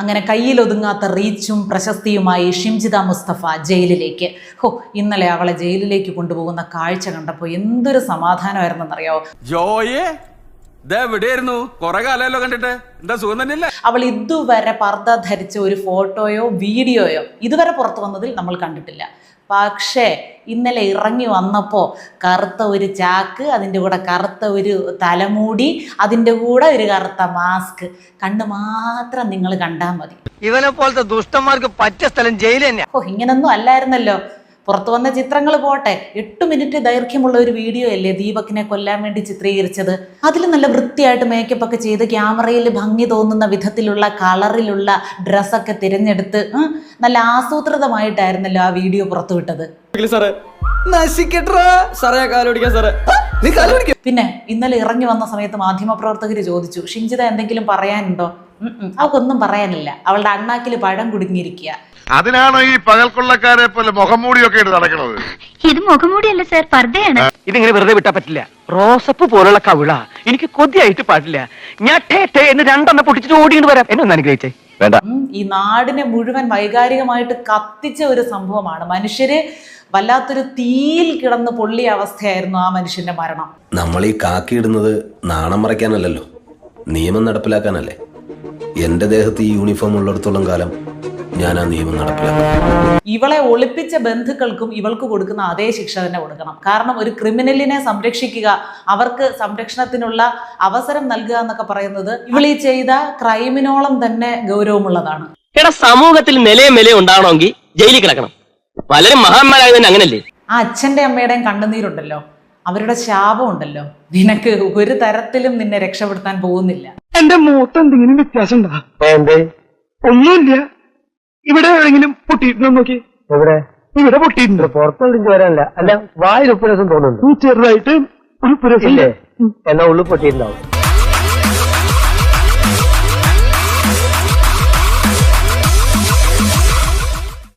അങ്ങനെ കയ്യിലൊതുങ്ങാത്ത റീച്ചും പ്രശസ്തിയുമായി ഷിംജിത മുസ്തഫ ജയിലിലേക്ക്. ഇന്നലെ അവളെ ജയിലിലേക്ക് കൊണ്ടുപോകുന്ന കാഴ്ച കണ്ടപ്പോൾ എന്തൊരു സമാധാനമായിരുന്നെന്നറിയാവോ. അവൾ ഇതുവരെ പർദ്ദ ധരിച്ച ഒരു ഫോട്ടോയോ വീഡിയോയോ ഇതുവരെ പുറത്തു വന്നതിൽ നമ്മൾ കണ്ടിട്ടില്ല. പക്ഷേ ഇന്നലെ ഇറങ്ങി വന്നപ്പോൾ കറുത്ത ഒരു ചാക്ക്, അതിൻ്റെ കൂടെ കറുത്ത ഒരു തലമൂടി, അതിൻ്റെ കൂടെ ഒരു കറുത്ത മാസ്ക് കണ്ട് മാത്രം നിങ്ങൾ കണ്ടാൽ മതി. ഇവനെ പോലത്തെ ദുഷ്ടന്മാർക്ക് പറ്റിയ സ്ഥലം ജയിൽ തന്നെയാ. ഇങ്ങനൊന്നും അല്ലായിരുന്നല്ലോ. പുറത്തു വന്ന ചിത്രങ്ങൾ പോട്ടെ, 8 മിനിറ്റ് ദൈർഘ്യമുള്ള ഒരു വീഡിയോ അല്ലേ ദീപകിനെ കൊല്ലാൻ വേണ്ടി ചിത്രീകരിച്ചത്. അതിൽ നല്ല വൃത്തിയായിട്ട് മേക്കപ്പ് ഒക്കെ ചെയ്ത് ക്യാമറയിൽ ഭംഗി തോന്നുന്ന വിധത്തിലുള്ള കളറിലുള്ള ഡ്രസ്സൊക്കെ തിരഞ്ഞെടുത്ത് നല്ല ആസൂത്രിതമായിട്ടായിരുന്നല്ലോ ആ വീഡിയോ പുറത്തുവിട്ടത്. പിന്നെ ഇന്നലെ ഇറങ്ങി വന്ന സമയത്ത് മാധ്യമപ്രവർത്തകർ ചോദിച്ചു, ഷിംജിത എന്തെങ്കിലും പറയാനുണ്ടോ? അവൾക്കൊന്നും പറയാനില്ല. അവളുടെ അണ്ണാക്കിൽ പഴം കുടുങ്ങിയിരിക്കുക. അതിനാണോ ഈ പകൽക്കൊള്ളക്കാരെ പോലെ മുഖംമൂടിയൊക്കെ നടക്കുന്നത്? ഇത് മുഖംമൂടിയല്ല സാർ, പർദ്ദയാണ്. ഇതിങ്ങനെ വെറുതെ വിട്ടാ പറ്റില്ല. റോസപ്പ് പോലുള്ള കവിള എനിക്ക് കൊതിയായിട്ട് പാടില്ല. ഞാൻ എന്ന് 2 പൊട്ടിച്ചിട്ട് ഓടിയിട്ട് വരാം. എന്നെ ഒന്ന് അനുഗ്രഹിച്ചേ. വേണ്ട. ഈ നാടിനെ മുഴുവൻ വൈകാരികമായിട്ട് കത്തിച്ച ഒരു സംഭവമാണ്. മനുഷ്യര് വല്ലാത്തൊരു തീയിൽ കിടന്ന് പൊള്ളിയ അവസ്ഥയായിരുന്നു ആ മനുഷ്യന്റെ മരണം. നമ്മൾ ഈ കാക്കിയിടുന്നത് നാണം മറയ്ക്കാനല്ലല്ലോ, നിയമം നടപ്പിലാക്കാനല്ലേ. എന്റെ ദേഹത്ത് ഈ യൂണിഫോം ഉള്ളിടത്തോളം കാലം ഞാൻ ആ നിയമം നടപ്പിലാക്കും. ഇവളെ ഒളിപ്പിച്ച ബന്ധുക്കൾക്കും ഇവൾക്ക് കൊടുക്കുന്ന അതേ ശിക്ഷ തന്നെ കൊടുക്കണം. കാരണം ഒരു ക്രിമിനലിനെ സംരക്ഷിക്കുക, അവർക്ക് സംരക്ഷണത്തിനുള്ള അവസരം നൽകുക എന്നൊക്കെ പറയുന്നത് ഇവളീ ചെയ്ത ക്രൈമിനോളം തന്നെ ഗൗരവമുള്ളതാണ്. സമൂഹത്തിൽ നിലയും ഉണ്ടാവണമെങ്കിൽ ജയിലിൽ കിടക്കണം. പലരും മഹാന്മാരായ തന്നെ അങ്ങനല്ലേ. ആ അച്ഛന്റെ അമ്മയുടെയും കണ്ണുനീരുണ്ടല്ലോ, അവരുടെ ശാപം ഉണ്ടല്ലോ, നിനക്ക് ഒരു തരത്തിലും നിന്നെ രക്ഷപ്പെടുത്താൻ പോകുന്നില്ല. എന്റെ മൂത്ത് എന്തെങ്കിലും വ്യത്യാസം ഉണ്ടോ? ഒന്നുമില്ല. ഇവിടെ എവിടെയെങ്കിലും പൊട്ടിയിട്ടുണ്ടോ നോക്കി? എവിടെ? ഇവിടെ പൊട്ടിയിട്ടുണ്ട്. പുറത്തോട്ട് വരാനല്ല. അല്ല, വായിൽ ഉപ്പുരസം തോന്നുന്നു. ചെറുതായിട്ട് ഉൾപ്പുരസം. എന്നാ ഉള്ളു പൊട്ടിയിട്ടുണ്ടാവും.